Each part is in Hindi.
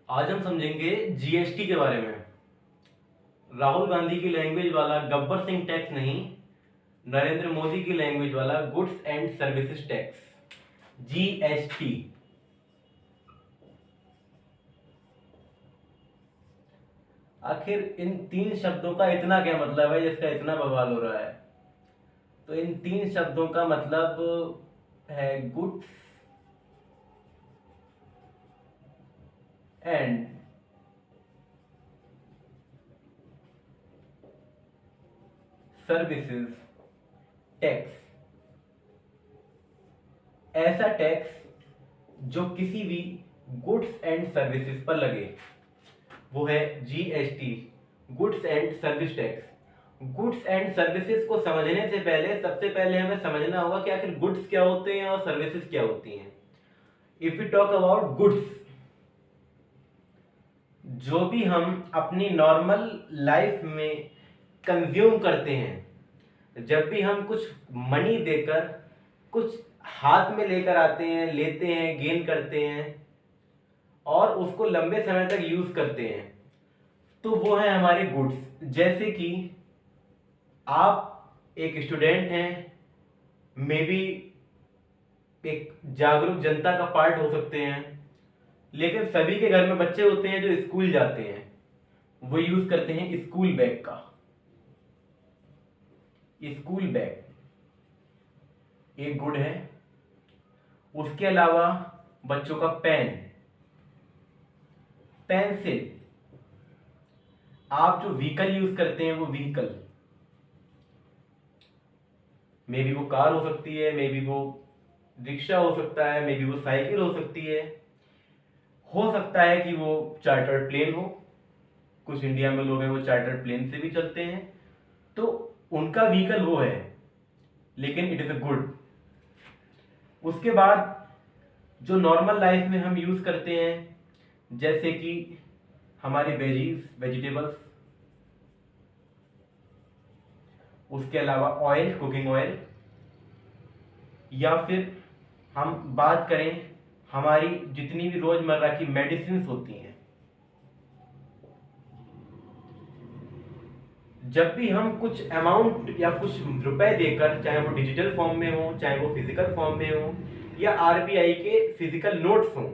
आज हम समझेंगे जीएसटी के बारे में। राहुल गांधी की लैंग्वेज वाला गब्बर सिंह टैक्स नहीं, नरेंद्र मोदी की लैंग्वेज वाला goods and services tax, GST. आखिर इन तीन शब्दों का इतना क्या मतलब है जिसका इतना बवाल हो रहा है? तो इन तीन शब्दों का मतलब है गुड्स एंड सर्विसेज टैक्स। ऐसा टैक्स जो किसी भी गुड्स एंड सर्विसेज पर लगे, वो है GST, goods and service tax. Goods and services को समझने से पहले सबसे पहले हमें समझना होगा कि आखिर गुड्स क्या होते हैं और सर्विसेज क्या होती हैं। If you talk about goods, जो भी हम अपनी नॉर्मल लाइफ में कंज्यूम करते हैं, जब भी हम कुछ मनी देकर कुछ हाथ में लेकर आते हैं, लेते हैं, गेन करते हैं और उसको लंबे समय तक यूज करते हैं, तो वो है हमारे गुड्स। जैसे कि आप एक स्टूडेंट हैं, मे बी एक जागरूक जनता का पार्ट हो सकते हैं, लेकिन सभी के घर में बच्चे होते हैं जो स्कूल जाते हैं, वो यूज करते हैं स्कूल बैग का। स्कूल बैग एक गुड है। उसके अलावा बच्चों का पेन, पेंसिल, आप जो व्हीकल यूज करते हैं वो व्हीकल, मे बी वो कार हो सकती है, मे बी वो रिक्शा हो सकता है, मे बी वो साइकिल हो सकती है, हो सकता है कि वो चार्टर्ड प्लेन हो। कुछ इंडिया में लोग हैं वो चार्टर्ड प्लेन से भी चलते हैं, तो उनका व्हीकल वो है, लेकिन इट इज अ गुड। उसके बाद जो नॉर्मल लाइफ में हम यूज करते हैं, जैसे कि हमारी वेजिटेबल्स, उसके अलावा ऑयल, कुकिंग ऑयल, या फिर हम बात करें हमारी जितनी भी रोजमर्रा की मेडिसिन होती हैं। जब भी हम कुछ अमाउंट या कुछ रुपए देकर, चाहे वो डिजिटल फॉर्म में हो, चाहे वो फिजिकल फॉर्म में हो, या आरबीआई के फिजिकल नोट्स हों,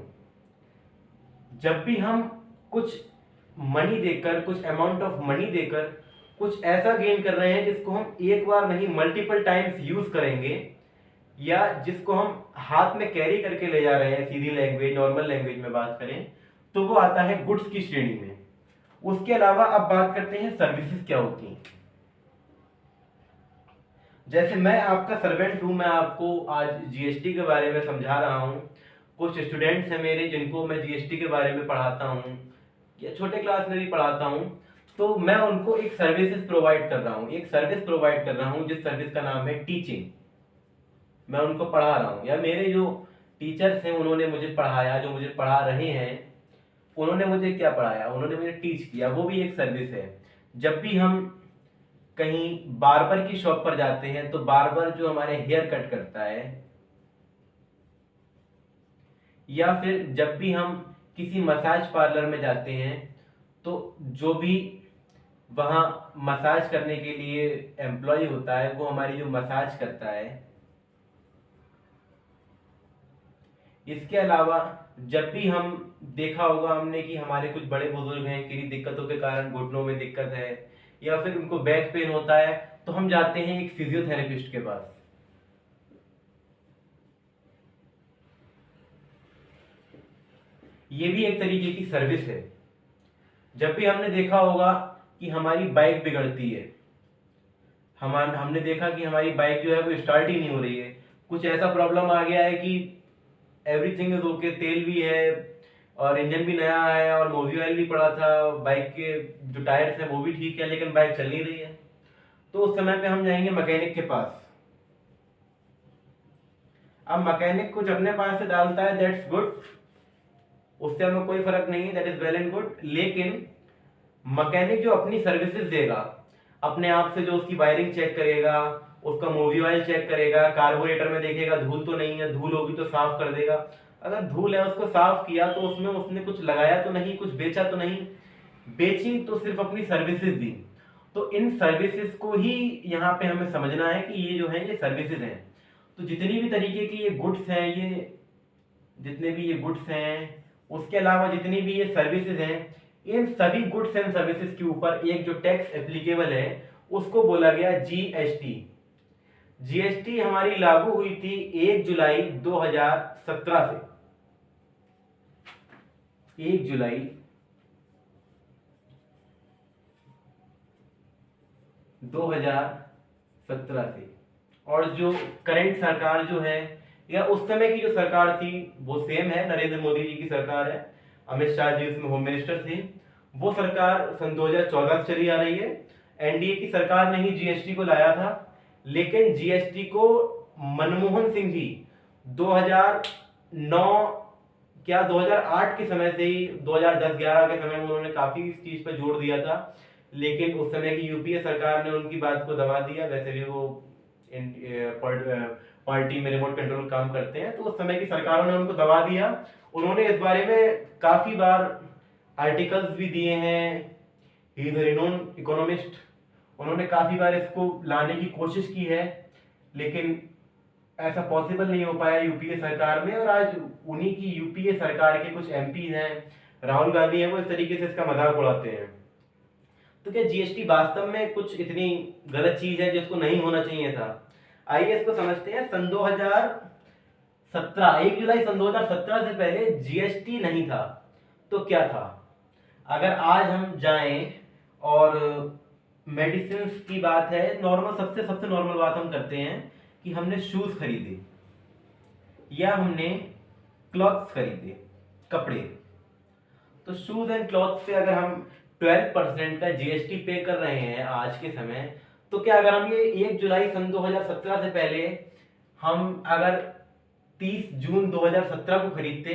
जब भी हम कुछ मनी देकर, कुछ अमाउंट ऑफ मनी देकर कुछ ऐसा गेन कर रहे हैं जिसको हम एक बार नहीं मल्टीपल टाइम्स यूज करेंगे, या जिसको हम हाथ में कैरी करके ले जा रहे हैं, सीधी लैंग्वेज, नॉर्मल लैंग्वेज में बात करें, तो वो आता है गुड्स की श्रेणी में। उसके अलावा अब बात करते हैं सर्विसेज क्या होती हैं। जैसे मैं आपका सर्वेंट हूं, मैं आपको आज जीएसटी के बारे में समझा रहा हूं। कुछ स्टूडेंट्स हैं मेरे जिनको मैं जीएसटी के बारे में पढ़ाता हूं, या छोटे क्लास में भी पढ़ाता हूं, तो मैं उनको एक सर्विसेज प्रोवाइड कर रहा हूं, एक सर्विस प्रोवाइड कर रहा हूं जिस सर्विस का नाम है टीचिंग। मैं उनको पढ़ा रहा हूं, या मेरे जो टीचर्स हैं उन्होंने मुझे पढ़ाया, जो मुझे पढ़ा रहे हैं उन्होंने मुझे क्या पढ़ाया, उन्होंने मुझे टीच किया, वो भी एक सर्विस है। जब भी हम कहीं बार्बर की शॉप पर जाते हैं, तो बार्बर जो हमारे हेयर कट करता है, या फिर जब भी हम किसी मसाज पार्लर में जाते हैं, तो जो भी वहां मसाज करने के लिए एम्प्लॉय होता है, वो हमारी जो मसाज करता है। इसके अलावा जब भी हम देखा होगा हमने कि हमारे कुछ बड़े बुजुर्ग हैं, किन्हीं दिक्कतों के कारण घुटनों में दिक्कत है, या फिर उनको बैक पेन होता है, तो हम जाते हैं एक फिजियोथेरेपिस्ट के पास। ये भी एक तरीके की सर्विस है। जब भी हमने देखा होगा कि हमारी बाइक बिगड़ती है, हमने देखा कि हमारी बाइक जो है वो स्टार्ट ही नहीं हो रही है, कुछ ऐसा प्रॉब्लम आ गया है कि एवरीथिंग इज ओके, तेल भी है और इंजन भी नया है और मोबिल ऑयल भी पड़ा था, बाइक के जो टायर्स हैं वो भी ठीक है, लेकिन बाइक चल नहीं रही है, तो उस समय पे हम जाएंगे मैकेनिक के पास। अब मैकेनिक कुछ अपने पास से डालता है, दैट्स गुड, उससे हमें कोई फर्क नहीं है, that is well and good. लेकिन मैकेनिक जो अपनी सर्विसेज देगा, अपने आप से जो उसकी वायरिंग चेक करेगा, उसका मोबिल ऑयल चेक करेगा, कार्बोरेटर में देखेगा धूल तो नहीं है, धूल होगी तो साफ कर देगा, अगर धूल है उसको साफ किया तो उसमें उसने कुछ लगाया तो नहीं, कुछ बेचा तो नहीं, बेची तो सिर्फ अपनी सर्विसेज दी। तो इन सर्विसेज को ही यहाँ पे हमें समझना है कि ये जो है ये सर्विसेज हैं। तो जितनी भी तरीके की ये गुड्स हैं, ये जितने भी ये गुड्स हैं, उसके अलावा जितनी भी ये सर्विसेज हैं, इन सभी गुड्स एंड सर्विसेज के ऊपर एक जो टैक्स एप्लीकेबल है उसको बोला गया जीएसटी। जीएसटी हमारी लागू हुई थी 1 जुलाई 2017 से। 1 जुलाई 2017 से। और जो करंट सरकार जो है, या उस समय की जो सरकार थी वो सेम है, नरेंद्र मोदी जी की सरकार है, अमित शाह जी उसमें होम मिनिस्टर थे। वो सरकार सन 2014 से चली आ रही है। एनडीए की सरकार ने ही जीएसटी को लाया था, लेकिन जीएसटी को मनमोहन सिंह जी 2009 क्या 2008 के समय से ही 2010-11 के समय में उन्होंने काफी इस चीज पर जोर दिया था, लेकिन उस समय की यूपीए सरकार ने उनकी बात को दबा दिया। वैसे भी वो पार्टी में रिमोट कंट्रोल काम करते हैं, तो उस समय की सरकारों ने उनको दबा दिया। उन्होंने इस बारे में काफी बार आर्टिकल्स भी दिए हैं, he is a renowned economist. उन्होंने काफी बार इसको लाने की कोशिश की है, लेकिन ऐसा पॉसिबल नहीं हो पाया यूपीए सरकार में। और आज उन्हीं की यूपीए सरकार के कुछ एमपी हैं, राहुल गांधी हैं, वो इस तरीके से इसका मजाक उड़ाते हैं। तो क्या जीएसटी वास्तव में कुछ इतनी गलत चीज है जिसको नहीं होना चाहिए था? आइए इसको समझते हैं। सन 2017, 1 जुलाई सन 2017 से पहले जीएसटी नहीं था तो क्या था? अगर आज हम जाएं और मेडिसिन की बात है, नॉर्मल सबसे सबसे नॉर्मल बात हम करते हैं कि हमने शूज खरीदे या हमने क्लॉथ्स खरीदे, कपड़े। तो शूज एंड क्लॉथ्स पे अगर हम 12% का जीएसटी पे कर रहे हैं आज के समय, तो क्या अगर हम ये 1 जुलाई सन 2017 से पहले हम अगर 30 जून 2017 को खरीदते,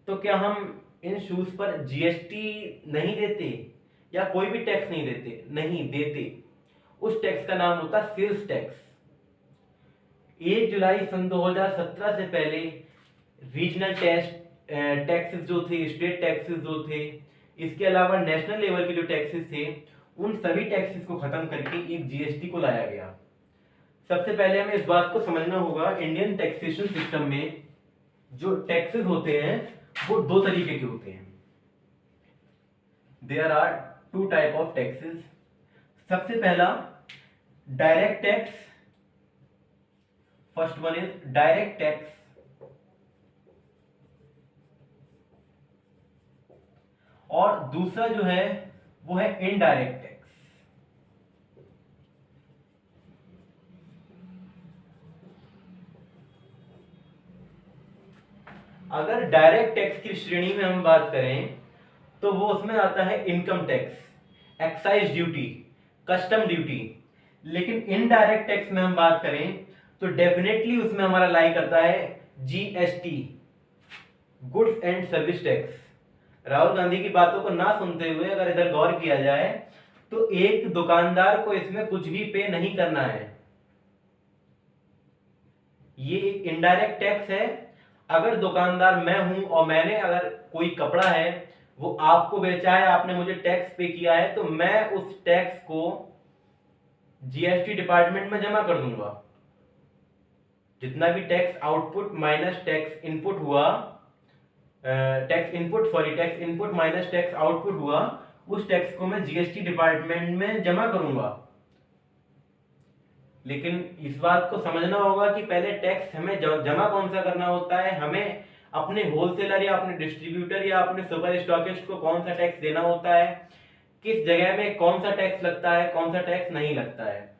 तो क्या हम इन शूज पर जीएसटी नहीं देते या कोई भी टैक्स नहीं देते? नहीं देते। उस टैक्स का नाम होता है सेल्स टैक्स। 1 जुलाई सन 2017 से पहले रीजनल टैक्सेस जो थे, स्टेट टैक्सेस जो थे, इसके अलावा नेशनल लेवल के जो टैक्सेस थे, उन सभी टैक्सेस को खत्म करके एक जीएसटी को लाया गया। सबसे पहले हमें इस बात को समझना होगा, इंडियन टैक्सेशन सिस्टम में जो टैक्सेस होते हैं वो दो तरीके के होते हैं। There are two type of taxes. सबसे पहला direct tax, first one is direct tax, और दूसरा जो है वो है इनडायरेक्ट टैक्स। अगर डायरेक्ट टैक्स की श्रेणी में हम बात करें तो वो उसमें आता है income tax, excise duty, custom duty. लेकिन इनडायरेक्ट टैक्स में हम बात करें तो डेफिनेटली उसमें हमारा लाई करता है GST, goods and service tax. Rahul Gandhi की बातों को ना सुनते हुए अगर इधर गौर किया जाए तो एक दुकानदार को इसमें कुछ भी पे नहीं करना है। ये एक इनडायरेक्ट टैक्स है। अगर दुकानदार मैं हूं और मैंने अगर कोई कपड़ा है वो आपको बेचा है, आपने मुझे टैक्स पे किया है, तो मैं उस टैक्स को जीएसटी डिपार्टमेंट में जमा कर दूंगा। जितना भी tax output minus tax input हुआ, tax input minus tax output हुआ, उस टैक्स को मैं जीएसटी डिपार्टमेंट में जमा करूंगा। लेकिन इस बात को समझना होगा कि पहले टैक्स हमें जमा कौन सा करना होता है, हमें अपने होलसेलर या अपने डिस्ट्रीब्यूटर या अपने सुपर स्टॉकिस्ट को कौन सा टैक्स देना होता है, किस जगह में कौन सा टैक्स लगता है, कौन सा टैक्स नहीं लगता है।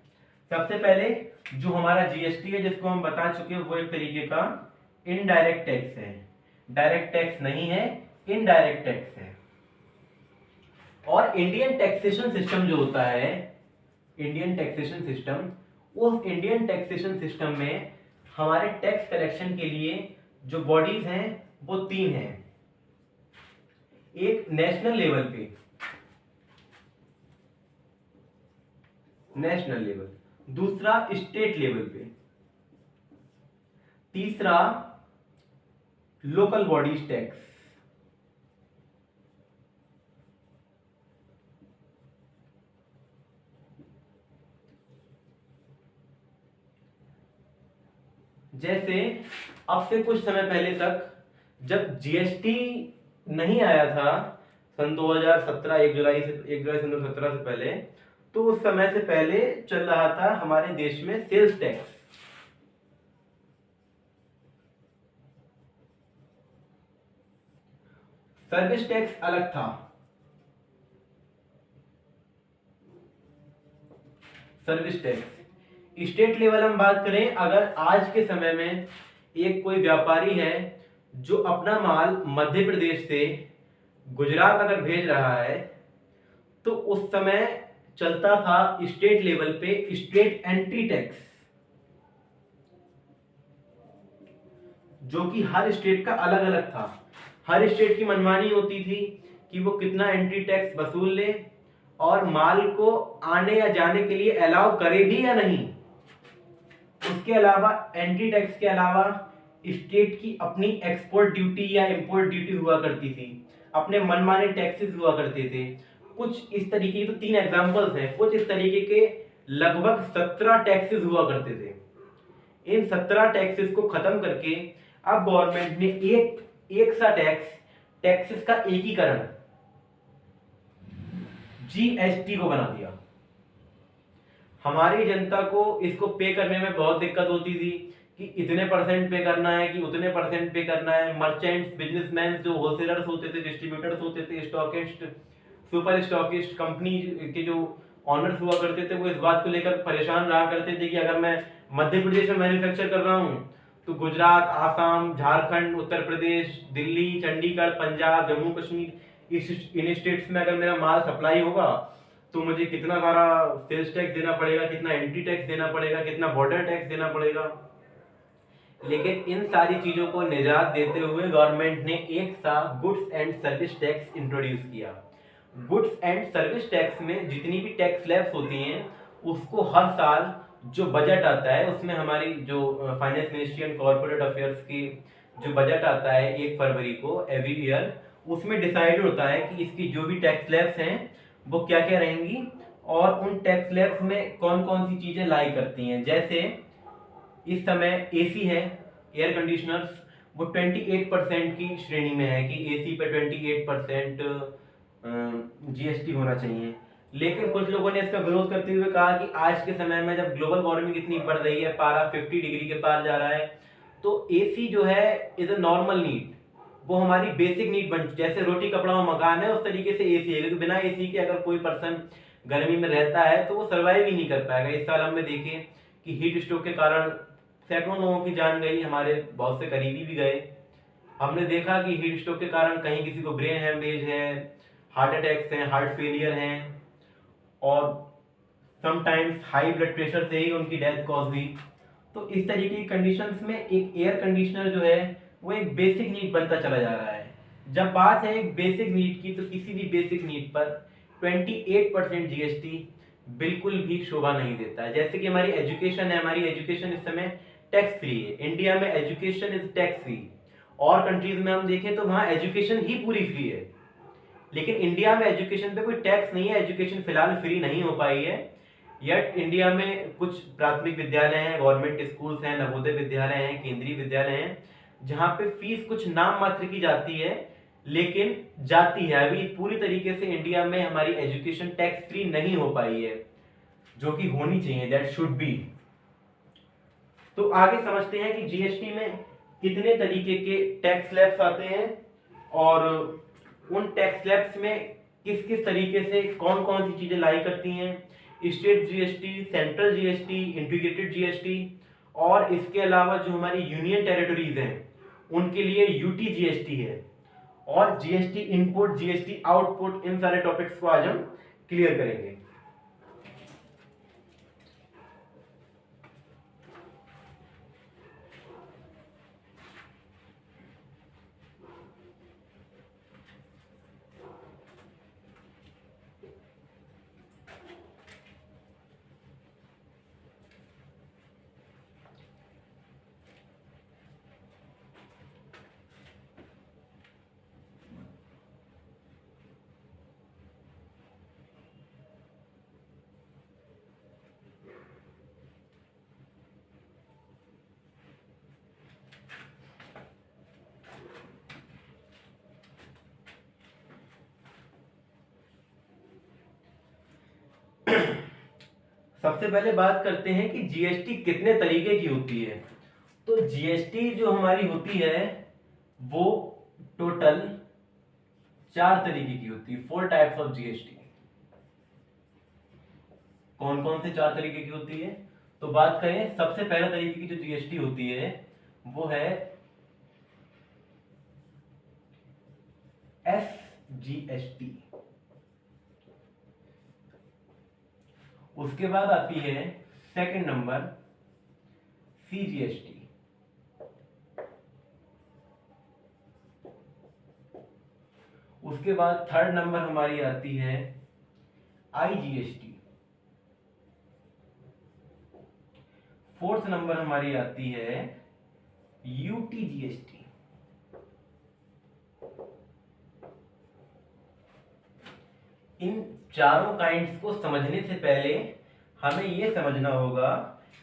सबसे पहले जो हमारा जीएसटी है जिसको हम बता चुके हैं, वो एक तरीके का इनडायरेक्ट टैक्स है, डायरेक्ट टैक्स नहीं है, इनडायरेक्ट टैक्स है। और इंडियन टैक्सेशन सिस्टम जो होता है, इंडियन टैक्सेशन सिस्टम, उस इंडियन टैक्सेशन सिस्टम में हमारे टैक्स कलेक्शन के लिए जो बॉडीज हैं वो तीन हैं। एक नेशनल लेवल पे, नेशनल लेवल, दूसरा स्टेट लेवल पे, तीसरा लोकल बॉडीज टैक्स। जैसे अब से कुछ समय पहले तक जब जीएसटी नहीं आया था, सन 2017 1 जुलाई 2017 से पहले, तो उस समय से पहले चल रहा था हमारे देश में सेल्स टैक्स। सर्विस टैक्स अलग था। सर्विस टैक्स स्टेट लेवल हम बात करें, अगर आज के समय में एक कोई व्यापारी है जो अपना माल मध्य प्रदेश से गुजरात अगर भेज रहा है, तो उस समय चलता था स्टेट लेवल पे स्टेट एंट्री टैक्स, जो कि हर स्टेट का अलग अलग था। हर स्टेट की मनमानी होती थी कि वो कितना एंट्री टैक्स वसूल ले और माल को आने या जाने के लिए अलाउ करे भी या नहीं। उसके अलावा एंट्री टैक्स के अलावा स्टेट की अपनी एक्सपोर्ट ड्यूटी या इंपोर्ट ड्यूटी हुआ करती थी, अपने मनमाने टैक्सेस हुआ करते थे। कुछ इस तरीके की, तो 3 एग्जांपल्स हैं, कुछ इस तरीके के लगभग 17 टैक्सेस हुआ करते थे। इन 17 टैक्सेस को खत्म करके अब गवर्नमेंट ने एक सा टैक्सेस का एकीकरण जीएसटी को बना दिया। हमारी जनता को इसको पे करने में बहुत दिक्कत होती थी कि इतने परसेंट पे करना है कि उतने परसेंट पे करना है। मर्चेंट्स, बिजनेसमैन, जो होलसेलर्स होते थे, डिस्ट्रीब्यूटर्स होते थे, स्टॉकिस्ट, सुपर स्टॉकिस्ट, कंपनी के जो ऑनर्स हुआ करते थे, वो इस बात को लेकर परेशान रहा करते थे कि अगर मैं मध्य प्रदेश में मैन्युफैक्चर कर रहा हूँ तो गुजरात, आसाम, झारखंड, उत्तर प्रदेश, दिल्ली, चंडीगढ़, पंजाब, जम्मू कश्मीर, इन स्टेट्स में अगर मेरा माल सप्लाई होगा तो मुझे कितना सारा सेल्स टैक्स देना पड़ेगा, कितना एंट्री टैक्स देना पड़ेगा, कितना बॉर्डर टैक्स देना पड़ेगा। लेकिन इन सारी चीजों को निजात देते हुए गवर्नमेंट ने एक सा goods and service tax introduce किया। गुड्स एंड सर्विस टैक्स में जितनी भी टैक्स स्लैब्स होती हैं उसको हर साल जो बजट आता है उसमें हमारी जो finance ministry and corporate affairs की जो बजट आता है 1 फरवरी को एवरी ईयर, उसमें डिसाइड होता है कि इसकी जो भी टैक्स स्लैब्स हैं वो क्या क्या रहेंगी और उन टैक्स स्लैब्स में कौन कौन सी चीजें लाई करती हैं। जैसे इस समय एसी है, एयर कंडीशनर्स, वो 28% की श्रेणी में है कि एसी पे 28% जीएसटी होना चाहिए। लेकिन कुछ लोगों ने इसका विरोध करते हुए कहा कि आज के समय में जब ग्लोबल वार्मिंग इतनी बढ़ रही है, पारा 50 डिग्री के पार जा रहा है, तो एसी जो है इज अ नॉर्मल नीड, वो हमारी बेसिक नीड बन, जैसे रोटी कपड़ा और मकान है उस तरीके से एसी है, क्योंकि बिना एसी के अगर कोई पर्सन गर्मी में रहता है तो वो सर्वाइव ही नहीं कर पाएगा। इस साल हमने देखे कि हीट स्ट्रोक के कारण सैकड़ों लोगों की जान गई, हमारे बहुत से करीबी भी गए। हमने देखा कि हीट स्ट्रोक के कारण कहीं किसी को ब्रेन हैमरेज है, हार्ट अटैक्स हैं, हार्ट फेलियर हैं और समटाइम्स हाई ब्लड प्रेशर से ही उनकी डेथ कॉज हुई। तो इस तरीके की कंडीशंस में एक एयर कंडीशनर जो है वो एक बेसिक नीड बनता चला जा रहा है। जब बात है एक बेसिक नीड की, तो किसी भी बेसिक नीड पर 28% जीएसटी बिल्कुल भी शोभा नहीं देता है। जैसे कि हमारी एजुकेशन है, हमारी एजुकेशन इस समय टैक्स फ्री है। इंडिया में एजुकेशन इज टैक्स फ्री। और कंट्रीज में हम देखें तो वहां एजुकेशन ही पूरी फ्री है, लेकिन इंडिया में एजुकेशन पे कोई टैक्स नहीं है। एजुकेशन फिलहाल फ्री नहीं हो पाई है। यट इंडिया में कुछ प्राथमिक विद्यालय हैं, गवर्नमेंट स्कूल्स हैं, नवोदय विद्यालय हैं, केंद्रीय विद्यालय हैं, जहां पे फीस कुछ नाम मात्र की जाती है, लेकिन जाती है। अभी पूरी तरीके से इंडिया में हमारी एजुकेशन टैक्स फ्री नहीं हो पाई है, जो कि होनी चाहिए, दैट शुड बी। तो आगे समझते हैं कि जीएसटी में कितने तरीके के टैक्स स्लैब्स आते हैं और उन टैक्स स्लैब्स में किस किस तरीके से कौन कौन सी चीजें लाई करती हैं। State GST, central GST, integrated GST, और इसके अलावा जो हमारी यूनियन टेरिटरीज हैं उनके लिए यूटी जीएसटी है, और जीएसटी इनपुट, जीएसटी आउटपुट, इन सारे टॉपिक्स को आज हम क्लियर करेंगे। सबसे पहले बात करते हैं कि जीएसटी कितने तरीके की होती है। तो जीएसटी जो हमारी होती है वो टोटल 4 तरीके की होती है, 4 टाइप्स ऑफ जीएसटी। कौन कौन से 4 तरीके की होती है? तो बात करें, सबसे पहले तरीके की जो जीएसटी होती है वो है एसजीएसटी। उसके बाद आती है सेकंड नंबर सीजीएसटी। उसके बाद थर्ड नंबर हमारी आती है आईजीएसटी। फोर्थ नंबर हमारी आती है यूटीजीएसटी। इन चारों काइंड्स को समझने से पहले हमें यह समझना होगा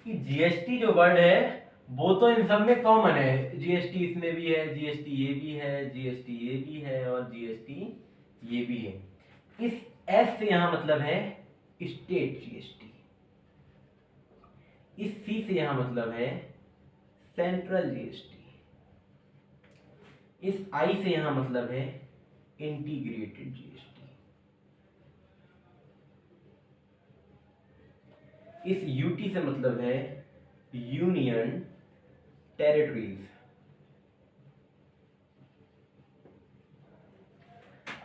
कि जीएसटी जो वर्ड है वो तो इन सब में कॉमन है। जीएसटी इसमें भी है, जीएसटी ये भी है, जीएसटी ये भी है और जीएसटी ये भी है। इस एस से यहां मतलब है स्टेट जीएसटी, इस सी से यहां मतलब है सेंट्रल जीएसटी, इस आई से यहां मतलब है इंटीग्रेटेड जीएसटी, इस यूटी से मतलब है यूनियन टेरिटरीज।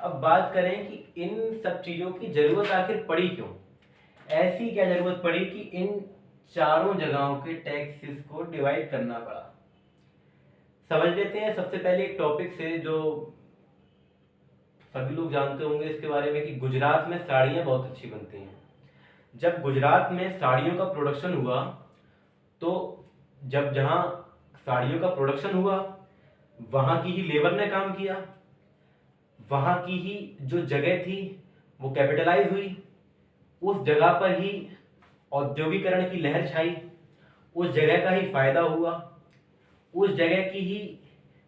अब बात करें कि इन सब चीजों की जरूरत आखिर पड़ी क्यों, ऐसी क्या जरूरत पड़ी कि इन चारों जगहों के टैक्सेस को डिवाइड करना पड़ा। समझ लेते हैं सबसे पहले एक टॉपिक से जो सभी लोग जानते होंगे इसके बारे में, कि गुजरात में साड़ियां बहुत अच्छी बनती हैं। जब गुजरात में साड़ियों का प्रोडक्शन हुआ तो जब जहां साड़ियों का प्रोडक्शन हुआ वहां की ही लेबर ने काम किया, वहां की ही जो जगह थी वो कैपिटलाइज हुई, उस जगह पर ही औद्योगिकरण की लहर छाई, उस जगह का ही फायदा हुआ, उस जगह की ही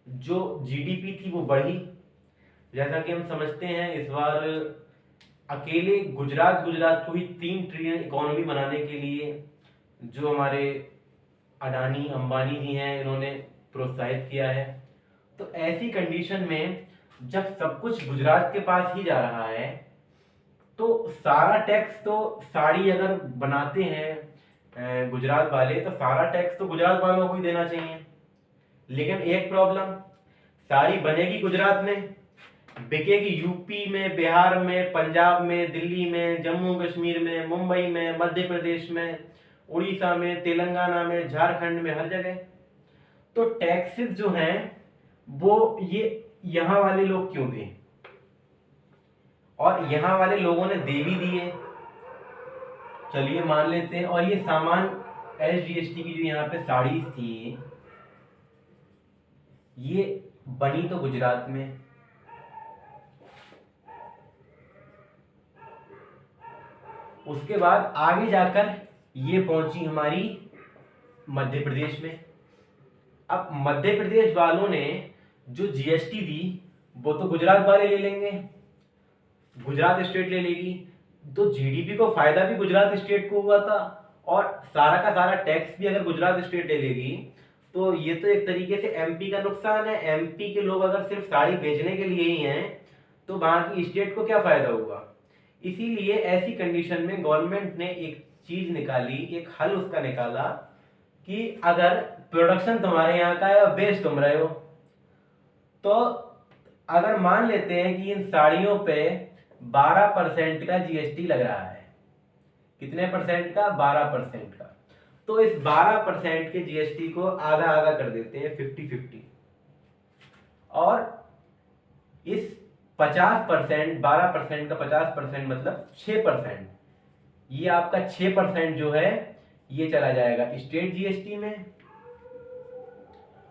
जो जीडीपी थी वो बढ़ी। जैसा कि हम समझते हैं इस बार अकेले गुजरात को ही 3 ट्रिलियन इकोनॉमी बनाने के लिए जो हमारे अडानी अंबानी जी हैं इन्होंने प्रोत्साहित किया है। तो ऐसी कंडीशन में जब सब कुछ गुजरात के पास ही जा रहा है तो सारा टैक्स तो साड़ी अगर बनाते हैं गुजरात वाले तो सारा टैक्स तो गुजरात वालों को ही देना चाहिए। लेकिन एक प्रॉब्लम, साड़ी बनेगी गुजरात में, बिकेगी यूपी में, बिहार में, पंजाब में, दिल्ली में, जम्मू कश्मीर में, मुंबई में, मध्य प्रदेश में, उड़ीसा में, तेलंगाना में, झारखंड में, हर जगह। तो टैक्सेस जो हैं वो ये यहां वाले लोग क्यों दें, और यहां वाले लोगों ने दे भी दिए, चलिए मान लेते हैं। और ये सामान एसजीएसटी की जो यहाँ पे साड़ीज थी ये बनी तो गुजरात में, उसके बाद आगे जाकर ये पहुंची हमारी मध्य प्रदेश में। अब मध्य प्रदेश वालों ने जो जीएसटी दी वो तो गुजरात वाले ले लेंगे, गुजरात स्टेट ले लेगी, तो जीडीपी को फायदा भी गुजरात स्टेट को हुआ था, और सारा का सारा टैक्स भी अगर गुजरात स्टेट ले लेगी तो ये तो एक तरीके से एमपी का नुकसान है। एमपी के लोग अगर सिर्फ साड़ी बेचने के लिए ही हैं तो वहां की स्टेट को क्या फायदा होगा। इसीलिए ऐसी कंडीशन में गवर्नमेंट ने एक चीज निकाली, एक हल उसका निकाला कि अगर प्रोडक्शन तुम्हारे यहाँ का है और बेच तुम रहे हो, तो अगर मान लेते हैं कि इन साड़ियों पे 12% का जीएसटी लग रहा है, कितने परसेंट का? 12% का। तो इस 12% के जीएसटी को आधा आधा कर देते हैं, 50-50, और इस 50%, 12% का 50% मतलब 6%, ये आपका 6% जो है ये चला जाएगा स्टेट जीएसटी में,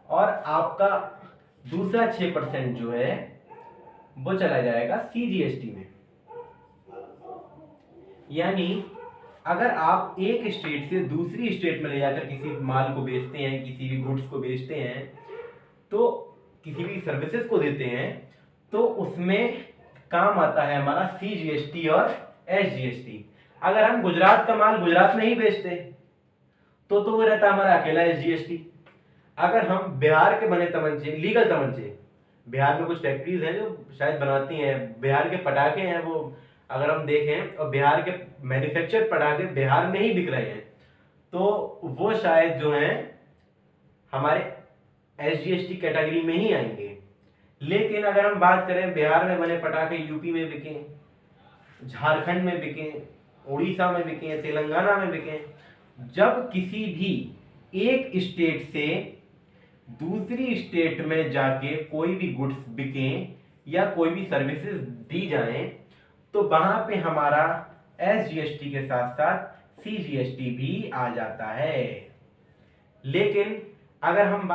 और आपका दूसरा 6% जो है वो चला जाएगा सीजीएसटी में। यानी अगर आप एक स्टेट से दूसरी स्टेट में ले जाकर किसी माल को बेचते हैं, किसी भी गुड्स को बेचते हैं, तो किसी भी सर्विसेज को देते हैं, तो उसमें काम आता है हमारा सीजीएसटी और एसजीएसटी। अगर हम गुजरात का माल गुजरात में ही बेचते तो वो रहता हमारा अकेला SGST। अगर हम बिहार के बने तमंचे, लीगल तमंचे, बिहार में कुछ फैक्ट्रीज हैं जो शायद बनाती हैं, बिहार के पटाखे हैं वो, अगर हम देखें और बिहार के मैन्युफैक्चर्ड पटाखे बिहार में ही बिक रहे हैं, तो वो शायद जो हैं हमारे SGST कैटेगरी में ही आएंगे। लेकिन अगर हम बात करें बिहार में बने पटाखे यूपी में बिके, झारखंड में बिके, उड़ीसा में बिके, तेलंगाना में बिके, जब किसी भी एक स्टेट से दूसरी स्टेट में जाके कोई भी गुड्स बिके या कोई भी सर्विसेज दी जाए, तो वहां पे हमारा SGST के साथ साथ CGST भी आ जाता है। लेकिन अगर हम